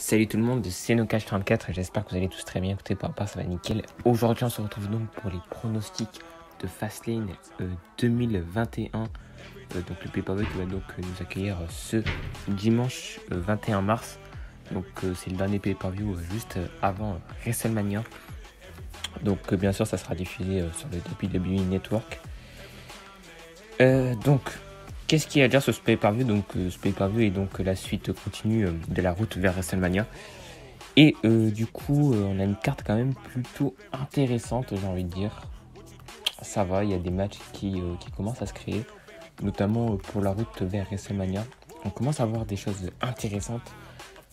Salut tout le monde, c'est Nocash34 et j'espère que vous allez tous très bien. Écoutez, par rapport ça va nickel. Aujourd'hui, on se retrouve donc pour les pronostics de Fastlane 2021. Donc le pay-per-view qui va donc nous accueillir ce dimanche 21 mars. Donc c'est le dernier pay-per-view juste avant WrestleMania. Donc bien sûr, ça sera diffusé sur le WWE Network. Donc, qu'est-ce qu'il y a à dire sur ce pay-per-view? Donc, ce pay-per-view est donc la suite continue de la route vers WrestleMania. Et du coup, on a une carte quand même plutôt intéressante, j'ai envie de dire. Ça va, il y a des matchs qui commencent à se créer, notamment pour la route vers WrestleMania. On commence à voir des choses intéressantes,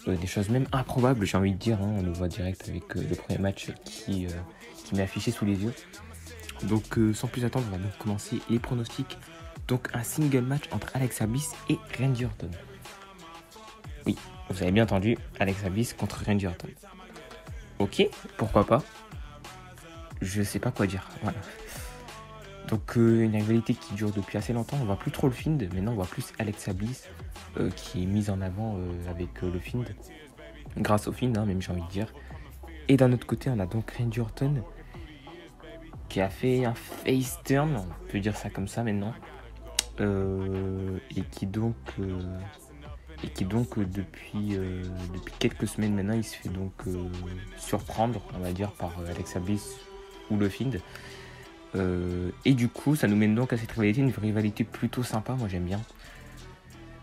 des choses même improbables, j'ai envie de dire. On le voit direct avec le premier match qui m'est affiché sous les yeux. Donc, sans plus attendre, on va donc commencer les pronostics. Donc un single match entre Alexa Bliss et Randy Orton. Oui, vous avez bien entendu, Alexa Bliss contre Randy Orton. Ok, pourquoi pas. Je sais pas quoi dire, voilà. Donc une rivalité qui dure depuis assez longtemps, on voit plus trop le Fiend, maintenant on voit plus Alexa Bliss qui est mise en avant avec le Fiend. Grâce au Fiend, même j'ai envie de dire. Et d'un autre côté, on a donc Randy Orton qui a fait un face turn, on peut dire ça comme ça maintenant. Et qui donc depuis quelques semaines maintenant il se fait donc surprendre, on va dire, par Alexa Bliss ou le Fiend, et du coup ça nous mène donc à cette rivalité, une rivalité plutôt sympa, moi j'aime bien.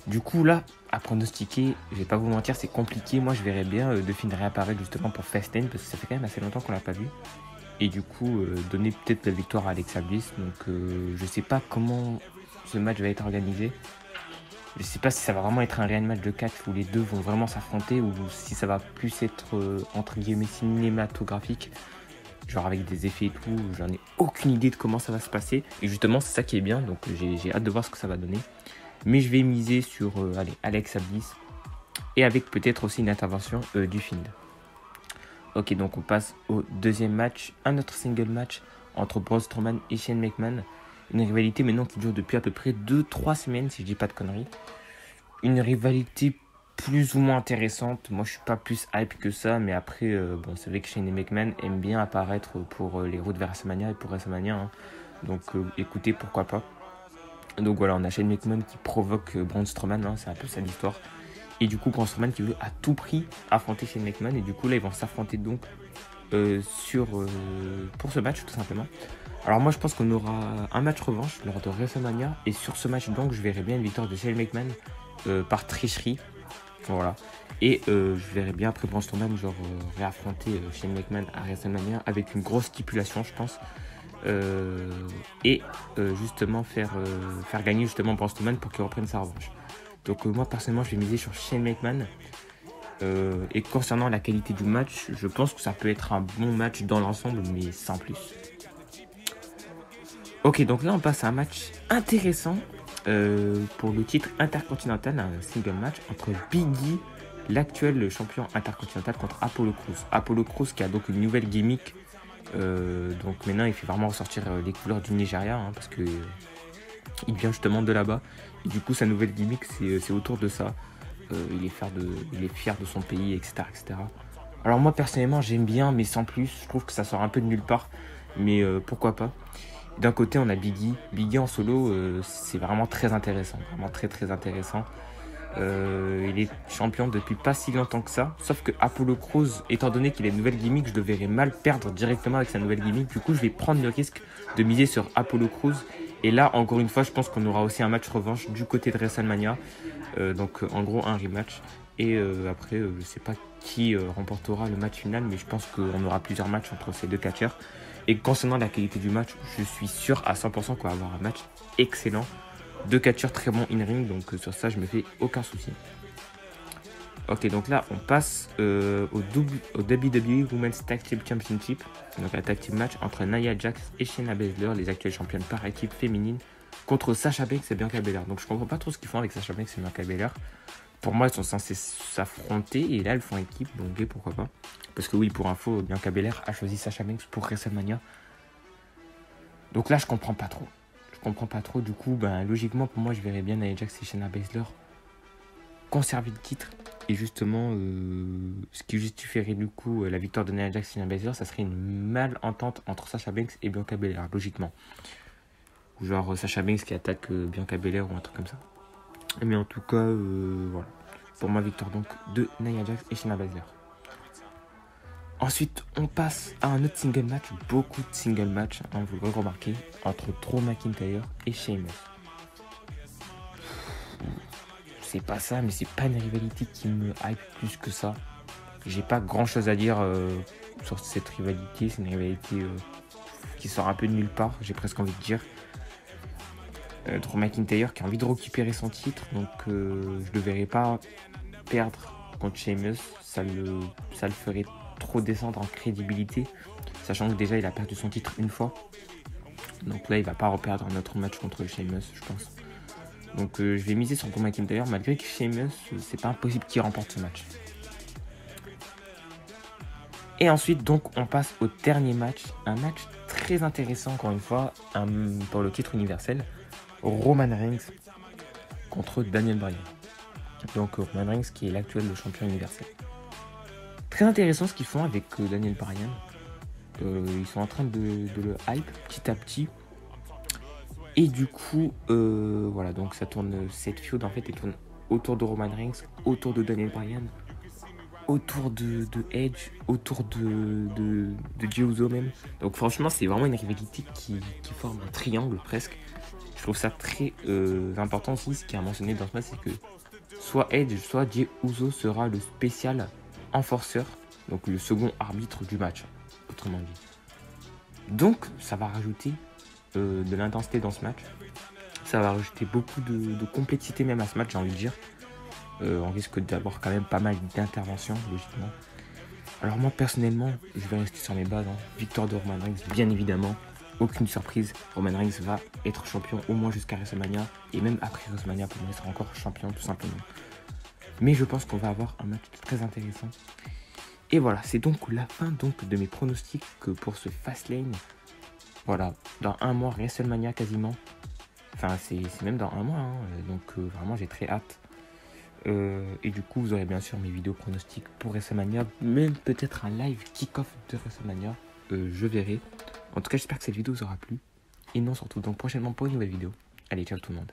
Du coup là, à pronostiquer, je vais pas vous mentir, c'est compliqué. Moi je verrais bien The Fiend réapparaître justement pour Fastlane, parce que ça fait quand même assez longtemps qu'on l'a pas vu, et du coup donner peut-être la victoire à Alexa Bliss. Donc je sais pas comment ce match va être organisé. Je sais pas si ça va vraiment être un réel match de catch où les deux vont vraiment s'affronter, ou si ça va plus être entre guillemets cinématographique, genre avec des effets et tout. J'en ai aucune idée de comment ça va se passer, et justement c'est ça qui est bien, donc j'ai hâte de voir ce que ça va donner. Mais je vais miser sur Alexa Bliss, et avec peut-être aussi une intervention du Fiend. Ok, donc on passe au deuxième match, un autre single match entre Braun Strowman et Shane McMahon. Une rivalité maintenant qui dure depuis à peu près 2-3 semaines, si je dis pas de conneries. Une rivalité plus ou moins intéressante. Moi, je suis pas plus hype que ça, mais après, bon, c'est vrai que Shane McMahon aime bien apparaître pour les routes vers WrestleMania et pour WrestleMania. Donc, écoutez, pourquoi pas. Donc voilà, on a Shane McMahon qui provoque Braun Strowman, c'est un peu ça l'histoire. Et du coup, Braun Strowman qui veut à tout prix affronter Shane McMahon. Et du coup, là, ils vont s'affronter donc pour ce match, tout simplement. Alors moi je pense qu'on aura un match revanche lors de WrestleMania, et sur ce match donc je verrai bien une victoire de Shane McMahon par tricherie, voilà. Et je verrai bien après Braun Strowman réaffronter Shane McMahon à WrestleMania avec une grosse stipulation, je pense, et justement faire gagner justement Braun Strowman pour qu'il reprenne sa revanche. Donc moi personnellement je vais miser sur Shane McMahon. Et concernant la qualité du match, je pense que ça peut être un bon match dans l'ensemble, mais sans plus. Ok, donc là on passe à un match intéressant pour le titre intercontinental, un single match entre Big E, l'actuel champion intercontinental, contre Apollo Crews. Apollo Crews qui a donc une nouvelle gimmick, donc maintenant il fait vraiment ressortir les couleurs du Nigeria, parce que il vient justement de là-bas, et du coup sa nouvelle gimmick c'est autour de ça. Il est fier de son pays, etc., etc. Alors moi personnellement j'aime bien, mais sans plus. Je trouve que ça sort un peu de nulle part, mais pourquoi pas. D'un côté on a Big E. Big E en solo, c'est vraiment très intéressant, vraiment très très intéressant. Il est champion depuis pas si longtemps que ça, sauf que Apollo Crews, étant donné qu'il a une nouvelle gimmick, je le verrais mal perdre directement avec sa nouvelle gimmick. Du coup je vais prendre le risque de miser sur Apollo Crews. Et là encore une fois je pense qu'on aura aussi un match revanche du côté de WrestleMania, donc en gros un rematch. Et après je sais pas qui remportera le match final, mais je pense qu'on aura plusieurs matchs entre ces deux catcheurs. Et concernant la qualité du match, je suis sûr à 100% qu'on va avoir un match excellent. Deux catcheurs très bons in-ring, donc sur ça je me fais aucun souci. Ok, donc là on passe au WWE Women's Tag Team Championship, donc un tag team match entre Nia Jax et Shayna Baszler, les actuelles championnes par équipe féminine, contre Sasha Banks et Bianca Belair. Donc je comprends pas trop ce qu'ils font avec Sasha Banks et Bianca Belair. Pour moi, elles sont censées s'affronter, et là elles font équipe, donc pourquoi pas. Parce que oui, pour info, Bianca Belair a choisi Sasha Banks pour WrestleMania. Donc là je comprends pas trop. Du coup, logiquement pour moi je verrais bien Nia Jax et Shayna Baszler conserver le titre Et justement, ce qui justifierait du coup la victoire de Nia Jax et Shayna Baszler, ça serait une malentente entre Sasha Banks et Bianca Belair, logiquement. Ou genre Sasha Banks qui attaque Bianca Belair ou un truc comme ça. Mais en tout cas, voilà. Pour ma victoire donc de Nia Jax et Shayna Baszler. Ensuite, on passe à un autre single match, beaucoup de single match, hein, vous le remarquez, entre Drew McIntyre et Sheamus. C'est pas ça, mais c'est pas une rivalité qui me hype plus que ça. J'ai pas grand chose à dire sur cette rivalité. C'est une rivalité qui sort un peu de nulle part, j'ai presque envie de dire. Drew McIntyre qui a envie de récupérer son titre, donc je le verrai pas perdre contre Sheamus. Ça le ferait trop descendre en crédibilité, sachant que déjà il a perdu son titre une fois. Donc là il va pas reperdre un autre match contre Sheamus, je pense. Donc je vais miser sur Drew McIntyre, malgré que Sheamus, c'est pas impossible qu'il remporte ce match. Et ensuite, donc, on passe au dernier match. Un match très intéressant, encore une fois, pour le titre universel. Roman Reigns contre Daniel Bryan. Donc Roman Reigns qui est l'actuel champion universel. Très intéressant ce qu'ils font avec Daniel Bryan. Ils sont en train de le hype petit à petit. Et du coup, voilà, donc ça tourne, cette feud en fait, elle tourne autour de Roman Reigns, autour de Daniel Bryan, autour de Edge, autour de Jey Uso même. Donc franchement, c'est vraiment une rivalité qui forme un triangle presque. Je trouve ça très important aussi. Ce qui est mentionné dans ce match, c'est que soit Edge, soit Jey Uso sera le spécial enforceur, donc le second arbitre du match, autrement dit. Donc ça va rajouter de l'intensité dans ce match. Ça va rajouter beaucoup de complexité même à ce match, j'ai envie de dire. On risque d'avoir quand même pas mal d'interventions, logiquement. Alors moi, personnellement, je vais rester sur mes bases. Hein. Victoire de Roman Reigns, bien évidemment. Aucune surprise. Roman Reigns va être champion au moins jusqu'à WrestleMania. Et même après WrestleMania, pour moi, il sera encore champion, tout simplement. Mais je pense qu'on va avoir un match très intéressant. Et voilà, c'est donc la fin donc, de mes pronostics pour ce Fastlane. Voilà, dans un mois, WrestleMania quasiment. Enfin, c'est même dans un mois. Hein. Donc vraiment, j'ai très hâte. Et du coup, vous aurez bien sûr mes vidéos pronostics pour WrestleMania, même peut-être un live kick-off de WrestleMania. Je verrai. En tout cas, j'espère que cette vidéo vous aura plu. Et non, surtout, donc prochainement pour une nouvelle vidéo. Allez, ciao tout le monde.